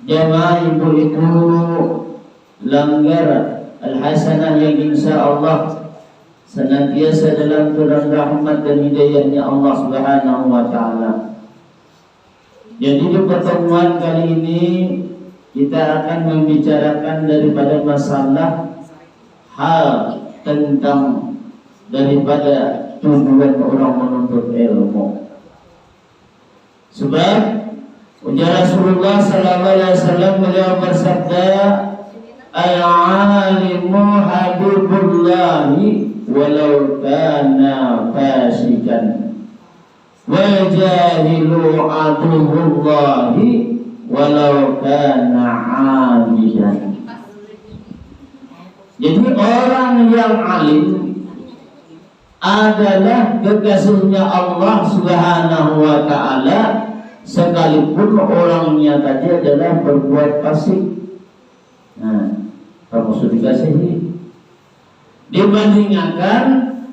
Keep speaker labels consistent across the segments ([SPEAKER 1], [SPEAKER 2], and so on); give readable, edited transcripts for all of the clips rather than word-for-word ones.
[SPEAKER 1] jamaah ibu-ibu langgar al-hasanah yang insya Allah senantiasa dalam turun rahmat dan hidayahnya Allah Subhanahu wa Ta'ala. Jadi di pertemuan kali ini kita akan membicarakan daripada masalah hal tentang daripada tujuan orang menuntut ilmu. Sebab ujar Rasulullah sallallahu alaihi wasallam, beliau bersabda, al-alimu habibullahi walau kana fasikan, wal jahilu aduwullahi walau kana abidan. Jadi orang yang alim adalah kekasihnya Allah Subhanahu wa Ta'ala, sekalipun orangnya tadi adalah berbuat fasik. Nah, kamu sudah dikasihi. Dibandingkan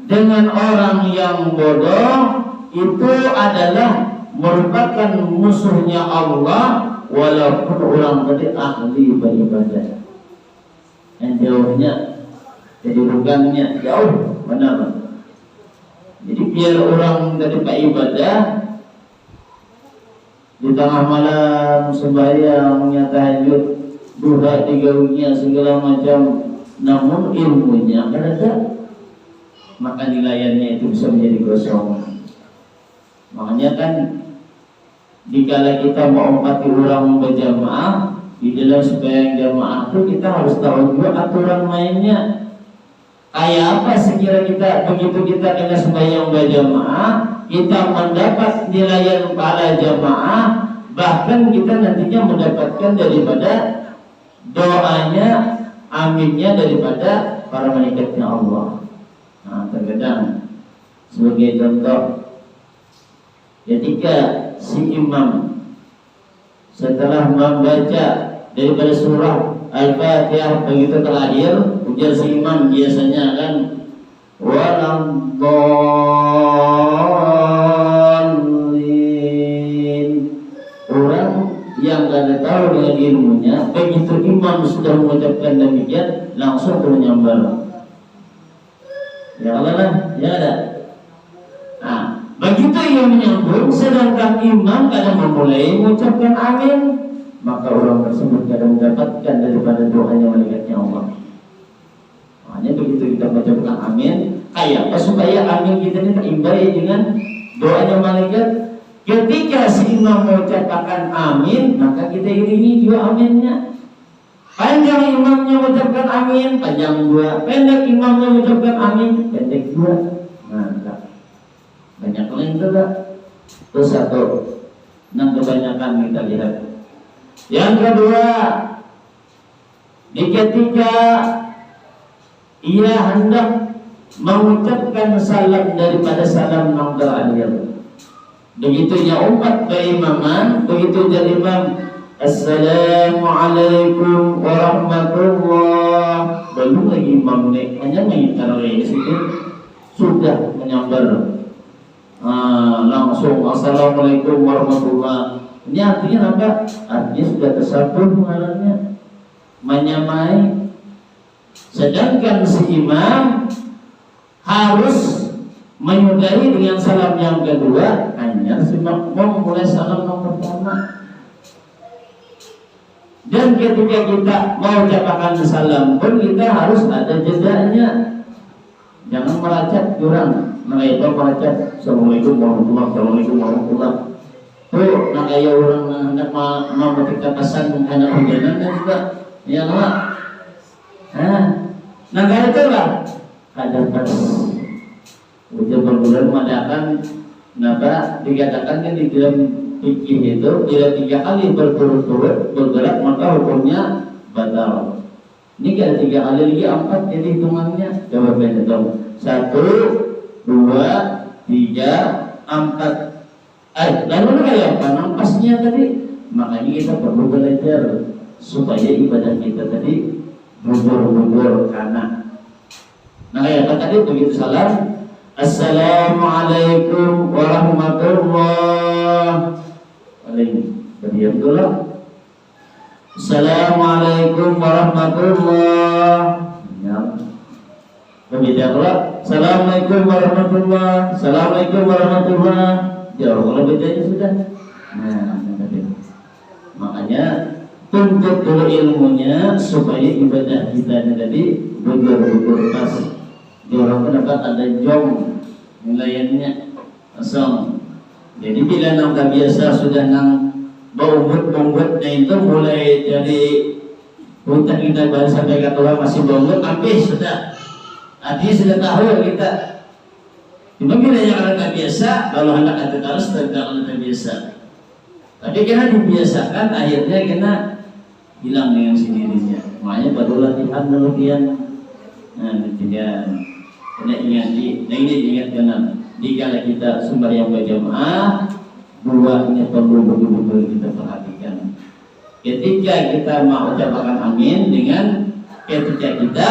[SPEAKER 1] dengan orang yang bodoh, itu adalah merupakan musuhnya Allah, walaupun orang tadi ahli beribadah. Yang jauhnya, jadi rugangnya jauh, benar. Jadi biar orang dari ibadah di tengah malam sembahyang, tahajud, duha, digaungnya segala macam, namun ilmunya kan ada, maka nilainya itu bisa menjadi kosong. Makanya kan dikala kita mau empati orang berjamaah di dalam sembahyang jamaah itu, kita harus tahu juga aturan mainnya. Kayak apa sekira kita begitu kita kena sembahyang berjamaah, kita mendapat nilai pahala jamaah, bahkan kita nantinya mendapatkan daripada doanya, aminnya daripada para malaikatnya Allah. Nah, terkadang sebagai contoh, ketika si imam setelah membaca daripada surah Al-Fatihah begitu terakhir, ujar si imam biasanya kan waladhdallin. Orang yang tidak tahu dengan ilmunya, begitu imam sudah mengucapkan demikian, langsung turun nyambar. Ya Allah lah, ya ada. Nah, begitu ia menyambung, sedangkan imam kadang memulai mengucapkan amin, maka orang tersebut kadang mendapatkan daripada doanya malaikatnya Allah. Makanya begitu kita mengucapkan amin, kayak apa supaya amin kita ini terimbang dengan doanya malaikat. Ketika si imam mengucapkan amin, maka kita iringi juga aminnya. Panjang imamnya mengucapkan amin, panjang dua. Pendek imamnya mengucapkan amin, pendek dua. Nah, banyak lain juga. Terus satu, nah kebanyakan kita lihat. Yang kedua, ketika ia hendak mengucapkan salam daripada salam yang terakhir, begitu ia umat keimaman, begitu jadi imam, Assalamualaikum warahmatullah, belum lagi imam nih, hanya mengincar di situ sudah menyambar langsung Assalamualaikum warahmatullah. Ini artinya apa? Artinya sudah tersambung mengalarnya, menyamai. Sedangkan si imam harus menyudahi dengan salam yang kedua, hanya si makmum mulai salam yang pertama. Dan ketika kita mau ucapkan salam pun kita harus ada jedanya. Jangan melacak kurang. Nah itu melacak Assalamualaikum warahmatullah, Assalamualaikum warahmatullah. Tuh, nak kayak orang nak mau ketika pesan anak hujanan kan juga, ya nak. Nah kayak itu lah. Ada pas ujian berbulan mengadakan, napa dikatakan kan di dalam fikih itu bila 3 kali berturut-turut bergerak maka hukumnya batal. Ini kan 3 kali lagi 4 jadi hitungannya. Jawabannya dong. 1, 2, 3, 4. Lalu kayak apa nampasnya tadi? Makanya kita perlu belajar supaya ibadah kita tadi bujur-bujur kanan. Nah kayak apa tadi begitu salam, Assalamualaikum warahmatullah. Diam dulu. Assalamualaikum warahmatullahi. Ya. Berbeda pula. Assalamualaikum warahmatullahi. Assalamualaikum warahmatullahi. Jauh kalau bedanya sudah. Nah, makanya tuntut dulu ilmunya supaya ibadah kita tadi betul-betul pas. Di orang pendapat ada jom nilainya kosong. Jadi bila nang biasa sudah nang bau-bau-bau itu mulai dari hutan kita baru sampai ke tua masih bau habis sudah. Artinya sudah tahu kita. Cuma bila yang tak biasa, kalau anak kata harus tidak biasa. Tapi kena dibiasakan, akhirnya kena hilang dengan sendirinya. Makanya baru latihan demikian. Nah, tidak kena ingat kena. Jika kita sembahyang berjamaah, buahnya perlu betul-betul kita perhatikan. Ketika kita mau ucapkan amin dengan ketika kita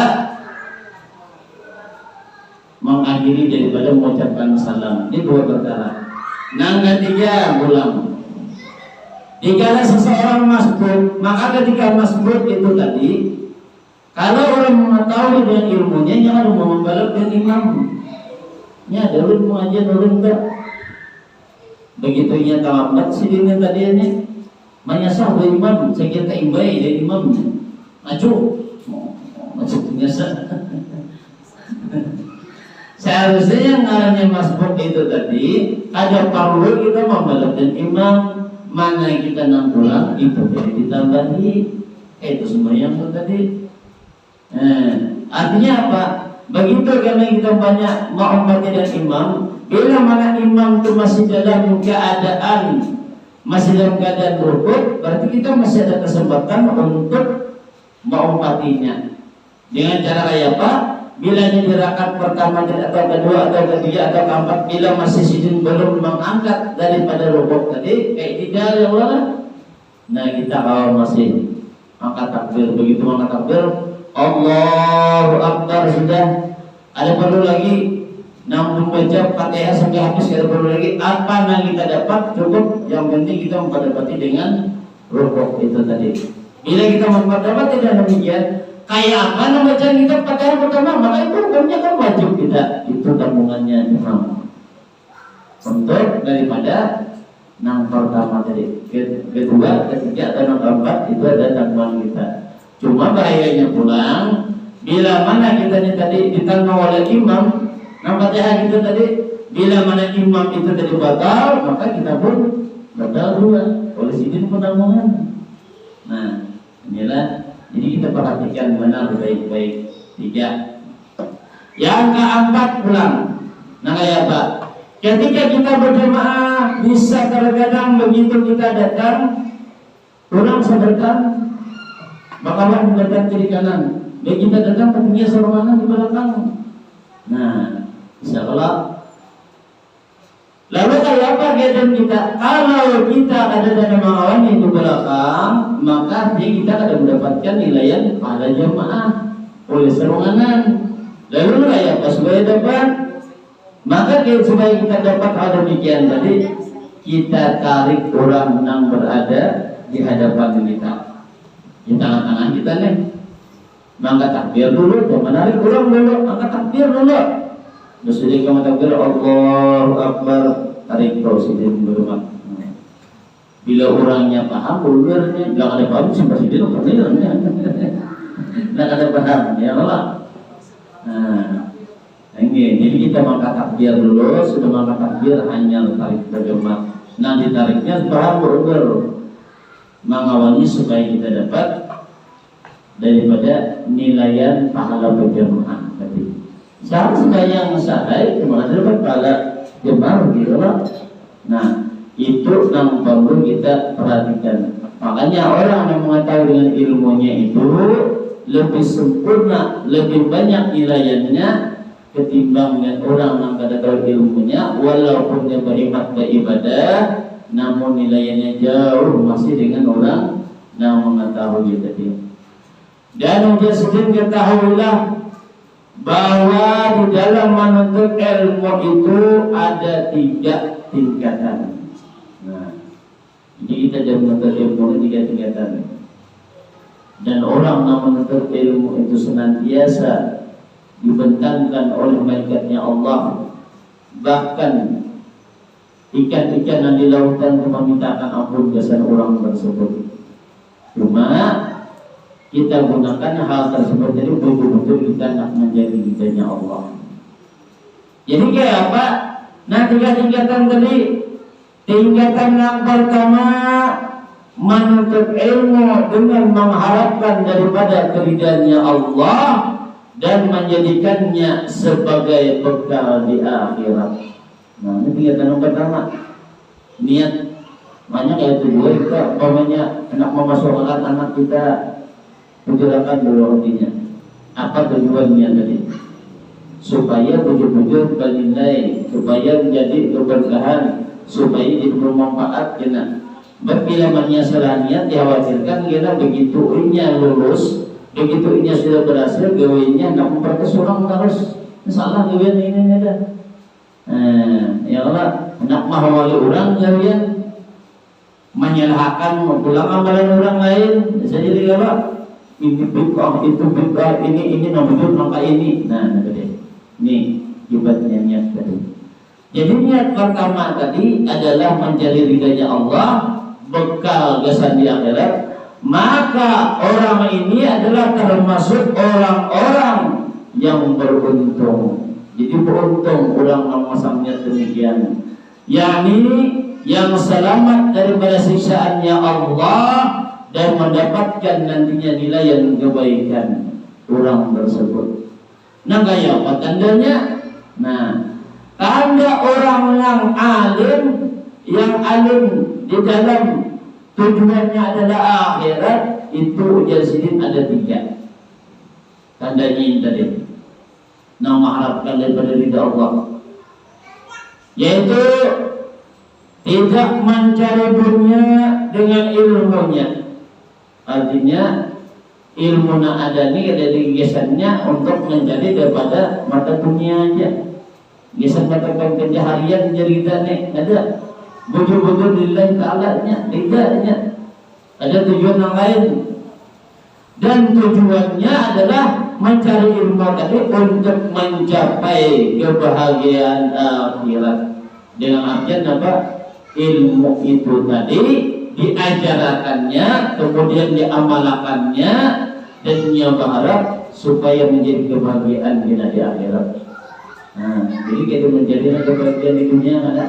[SPEAKER 1] mengakhiri daripada mengucapkan salam. Ini dua perkara. Yang ketiga ulang. Jika seseorang masbuk, maka ketika masbuk itu tadi, kalau orang mengetahui dengan ilmunya, jangan membalap dengan imam. Ya, dulu mengajar dulu enggak. Begitu ia terlambat si dini tadi ini, menyasar dari imam, saya kira imbai dari imam. Maju, maju menyasar. Seharusnya yang namanya masbuk itu tadi, ada perlu kita membalap dengan imam. Mana yang kita nampulang itu boleh ditambahi. Itu semua yang tadi. Artinya apa? Begitu karena kita banyak menghormati dan imam. Bila mana imam itu masih dalam keadaan rukuk, berarti kita masih ada kesempatan untuk menghormatinya. Dengan cara kayak apa? Bila di rakaat pertama atau kedua atau ketiga atau keempat, bila masih sujud belum mengangkat daripada rukuk tadi, kayak tidak ya Allah. Nah kita kalau masih angkat takbir, begitu angkat takbir, Allahu Akbar sudah. Ada perlu lagi namun membaca Fatihah sampai habis, ada perlu lagi apa yang kita dapat cukup. Yang penting kita mendapati dengan rukuk itu tadi. Bila kita mendapat tidak demikian, kayak apa nama bacaan kita Fatihah pertama, maka itu hukumnya kan wajib tidak. Itu tabungannya imam untuk daripada yang pertama tadi, kedua, ketiga atau yang keempat itu ada tabungan kita. Cuma bahayanya pulang bila mana kita tadi ditanggung oleh imam, yang Fatihah itu tadi, bila mana imam itu tadi batal, maka kita pun batal juga oleh sidin penanggungan. Nah, inilah. Jadi kita perhatikan benar baik-baik. Tiga. Yang keempat pulang. Nah kayak apa? Ketika kita berjamaah, bisa kadang-kadang begitu kita datang, pulang sadarkan, bakalan menghadap kiri kanan. Begitu kita datang, ketinggian seorang mana di belakang. Nah, bisa kalau lalu kayak apa keadaan kita? Kalau kita ada dalam melawan itu belakang, maka kita akan mendapatkan nilai pada jemaah oleh seronganan. Lalu kayak apa supaya dapat? Maka supaya kita dapat hal demikian tadi, kita tarik orang yang berada di hadapan kita. Di tangan-tangan kita nih. Maka takbir dulu, menarik orang dulu, angkat takbir dulu. Sudah kamu takbir Allahu Akbar, tarik presiden berumah. Bila orangnya paham, ulurnya nggak ada paham sih presiden ulurnya. Nggak ada paham, ya Allah. Nah, ini jadi kita mengangkat takbir dulu, sudah mengangkat takbir hanya tarik berumah. Nah ditariknya paham ulur, mengawalnya supaya kita dapat daripada nilaian pahala berjamaah tadi. Saat sembahyang sahai kemana dapat pahala jemaah gitu loh. Nah itu yang perlu kita perhatikan. Makanya orang yang mengetahui dengan ilmunya itu lebih sempurna, lebih banyak nilaiannya ketimbang dengan orang yang tidak tahu ilmunya, walaupun dia beribadah, namun nilaiannya jauh masih dengan orang yang mengetahui tadi. Dan udah sedang ketahuilah bahwa di dalam menuntut ilmu itu ada 3 tingkatan. Nah, jadi kita jangan menuntut ilmu 3 tingkatan. Dan orang yang menuntut ilmu itu senantiasa dibentangkan oleh malaikatnya Allah. Bahkan ikan-ikan yang di lautan itu memintakan ampun kesan orang tersebut. Cuma kita gunakan hal tersebut jadi betul-betul kita nak menjadi hidayahnya Allah. Jadi kayak apa? Nah, tiga tingkatan tadi. Tingkatan yang pertama menuntut ilmu dengan mengharapkan daripada keridhaannya Allah dan menjadikannya sebagai bekal di akhirat. Nah, ini tingkatan yang pertama. Niat banyak ya tujuan kita, umpamanya anak memasukkan anak kita bicarakan dulu artinya. Apa tujuannya tadi? Supaya betul-betul bernilai, supaya menjadi keberkahan, supaya jadi bermanfaat kena. Bila masalah niat dikhawatirkan kena begitu inya lulus, begitu inya sudah berhasil gawinya nak memperkas orang terus salah gawian ini ada. Ya Allah, nak mahwali orang gawian menyalahkan pulang amalan orang lain. Bisa jadi apa? Ini bid'ah, itu bid'ah, ini nomor maka ini. Nah, ini akibatnya niat tadi. Jadi niat pertama tadi adalah mencari ridhanya Allah, bekal kesan di akhirat. Maka orang ini adalah termasuk orang-orang yang beruntung. Jadi beruntung orang yang memasang niat demikian, yakni yang selamat daripada siksaannya Allah dan mendapatkan nantinya nilai yang kebaikan orang tersebut. Nah, kayak apa tandanya? Nah, tanda orang yang alim di dalam tujuannya adalah akhirat itu jazidin ada 3 tandanya ini tadi. Nah, mengharapkan daripada ridha Allah, yaitu tidak mencari dunia dengan ilmunya. Artinya ilmu nak ada ni dari gesannya untuk mencari daripada mata dunia aja. Gesan katakan kerja harian cerita ni ada betul-betul lillahi ta'ala-nya, tidaknya ada tujuan yang lain. Dan tujuannya adalah mencari ilmu tadi untuk mencapai kebahagiaan akhirat. Dengan artian apa? Ilmu itu tadi diajarkannya, kemudian diamalkannya, dan dia berharap supaya menjadi kebahagiaan kita di akhirat. Nah, jadi kita menjadi kebahagiaan di dunia ada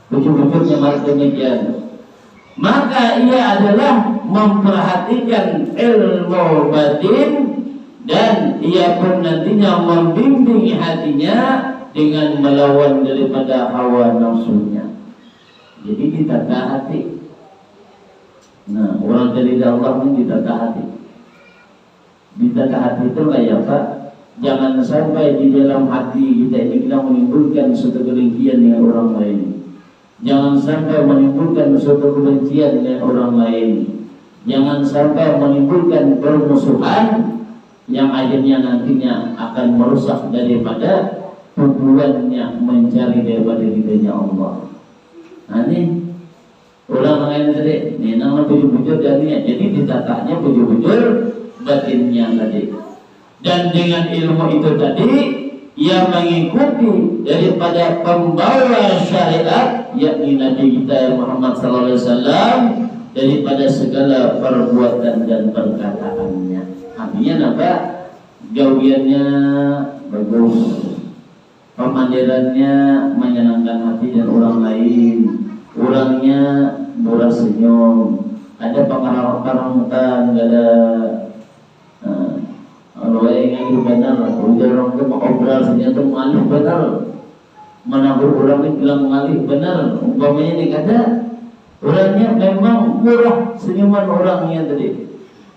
[SPEAKER 1] betul-betul yang demikian. Maka ia adalah memperhatikan ilmu batin dan ia pun nantinya membimbing hatinya dengan melawan daripada hawa nafsunya. Jadi ditata hati. Nah, orang dari Allah ini ditata hati. Ditata hati itu kayak apa? Jangan sampai di dalam hati kita ini kita menimbulkan suatu kedengkian dengan orang lain. Jangan sampai menimbulkan suatu kebencian dengan orang lain. Jangan sampai menimbulkan permusuhan yang akhirnya nantinya akan merusak daripada tujuannya mencari daripada ridhanya Allah. Nah, ini orang lain tadi, ini nama bujur-bujur dan niat. Jadi ditatanya bujur-bujur batinnya tadi. Dan dengan ilmu itu tadi, ia mengikuti daripada pembawa syariat, yakni Nabi kita Muhammad SAW, daripada segala perbuatan dan perkataannya. Artinya apa? Gawiannya bagus, pemandirannya menyenangkan hati dan orang lain, orangnya murah senyum, ada pengharapan, gak ada kalau yang itu benar, ujar orang itu mengobrol ternyata mengalih benar, menabur orang itu bilang mengalih benar, umpamanya ini kata orangnya memang murah senyuman orangnya tadi,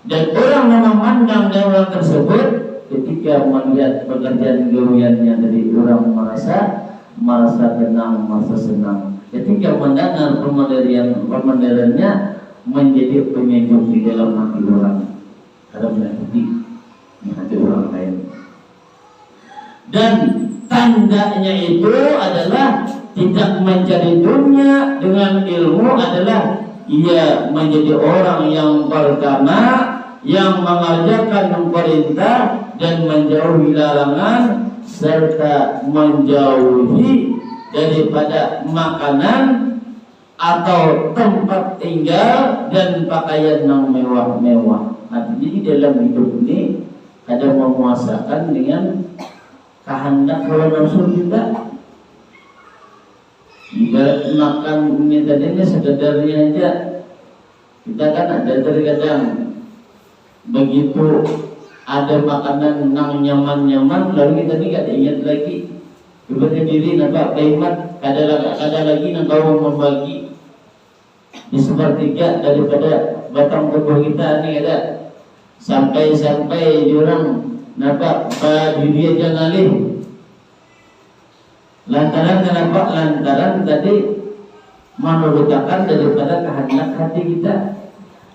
[SPEAKER 1] dan orang memandang dari orang tersebut ketika melihat pekerjaan gawiannya tadi, orang merasa tenang, merasa senang. Ketika mendengar pemandirannya menjadi penyejuk di dalam hati orang, dalam hati orang lain. Dan tandanya itu adalah tidak mencari dunia dengan ilmu adalah ia menjadi orang yang pertama yang mengerjakan perintah dan menjauhi larangan, serta menjauhi daripada makanan atau tempat tinggal dan pakaian yang mewah-mewah. Artinya di dalam hidup ini ada memuasakan dengan kehendak hawa nafsu kita. Ibarat makan ini tadinya sekedarnya aja, kita kan ada terkadang begitu ada makanan yang nyaman-nyaman lalu kita tidak ingat lagi kepada diri nampak kaimat kada lagi nak kau membagi di sepertiga daripada batang tubuh kita ni ada sampai jurang nampak diri aja ngalih. Lantaran tadi menurutakan daripada kehendak hati kita.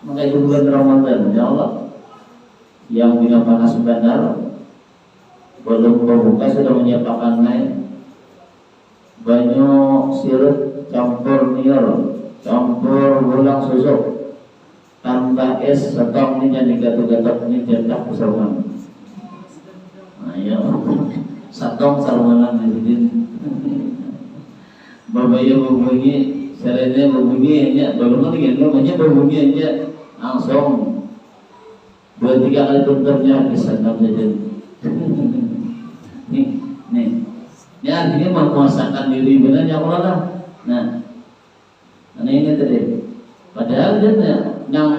[SPEAKER 1] Maka di bulan Ramadan, ya Allah, yang bila panas benar belum berbuka sudah menyiapkan naik banyak sirup campur nier, campur ulang susu, tambah es setong ni jadi gatuk-gatuk ni cetak sarungan. Ayo, setong sarungan ni babaya berbunyi, serene berbunyi hanya belum lagi hanya berbunyi aja langsung 2-3 kali tunturnya kesenam saja. Ini artinya memuasakan diri benarnya Allah lah. Nah, ini tadi. Padahal yang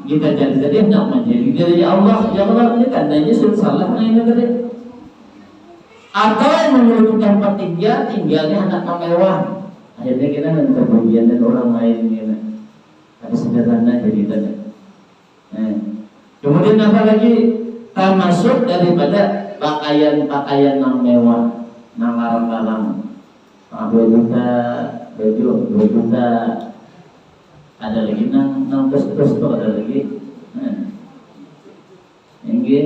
[SPEAKER 1] kita cari tadi nak menjadi diri Allah. Ya Allah ini tandanya sudah salah ini tadi. Atau yang memiliki tempat tinggalnya anak mewah. Akhirnya kita minta bagian dan orang lain gitu. Ada sederhana jadi tadi. Kemudian apa lagi? Termasuk daripada pakaian-pakaian yang mewah, yang larang-larang. 2 juta, 2 juta. Ada lagi nang terus ada lagi. Ini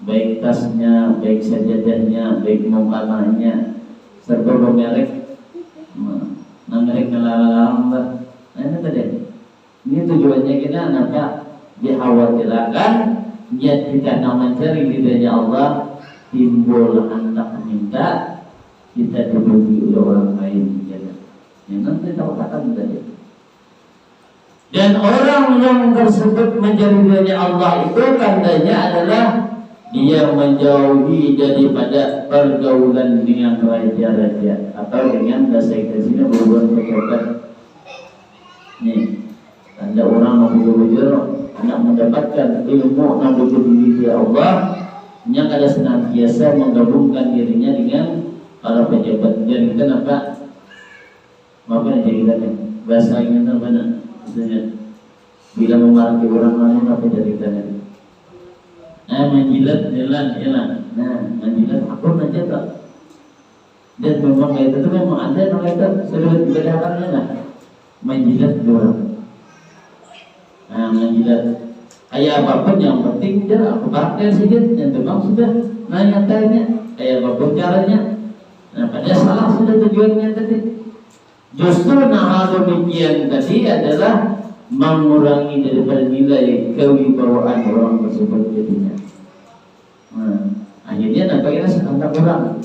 [SPEAKER 1] baik tasnya, baik sajadahnya, baik mukalanya, serta bermerek. Nang merek larang-larang lah. Ini tadi. Ini tujuannya kita nampak dikhawatirkan niat kita nak mencari ridha Allah timbul hendak minta kita dipuji oleh orang lain. Yang nanti tahu katakan tadi. Dan orang yang tersebut mencari ridha Allah itu tandanya adalah dia menjauhi daripada pergaulan dengan raja-raja atau dengan bahasa Inggrisnya berhubungan pejabat. Nih, tanda orang mau bujur nak mendapatkan ilmu yang berdiri di Allah, yang ada senantiasa menggabungkan dirinya dengan para pejabat. Jadi kita nampak, maafkan aja kita kan, bahasa Inggrisnya mana? Misalnya, bila memarahi orang lain apa jadi kita kan? Menjilat jalan. Nah, menjilat aku aja tak. Dan memang itu memang ada yang itu sudah dibedakannya lah. Menjilat orang. Menjilat kayak apapun yang penting dia aku pakai sedikit yang memang sudah nanya tanya kayak apapun caranya. Nah, pada salah sudah tujuannya tadi. Justru hal demikian tadi adalah mengurangi daripada nilai kewibawaan orang tersebut jadinya. Akhirnya nampaknya sangat kurang.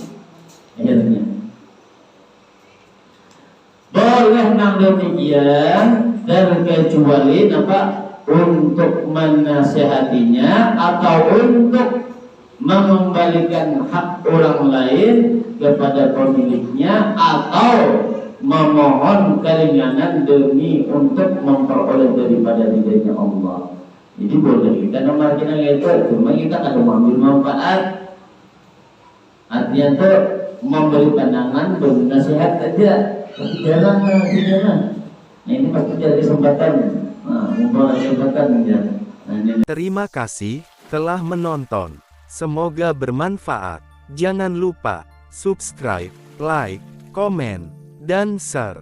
[SPEAKER 1] Akhirnya boleh nang demikian terkecuali apa untuk menasihatinya atau untuk mengembalikan hak orang lain kepada pemiliknya atau memohon keringanan demi untuk memperoleh daripada ridhanya Allah. Jadi boleh kita nomor kita itu, cuma kita akan mengambil manfaat. Artinya itu memberi pandangan dan nasihat aja, tapi jarang. Nah ini pasti cari kesempatan, membawa kesempatan ya.
[SPEAKER 2] Terima kasih telah menonton. Semoga bermanfaat. Jangan lupa subscribe, like, komen, dan share.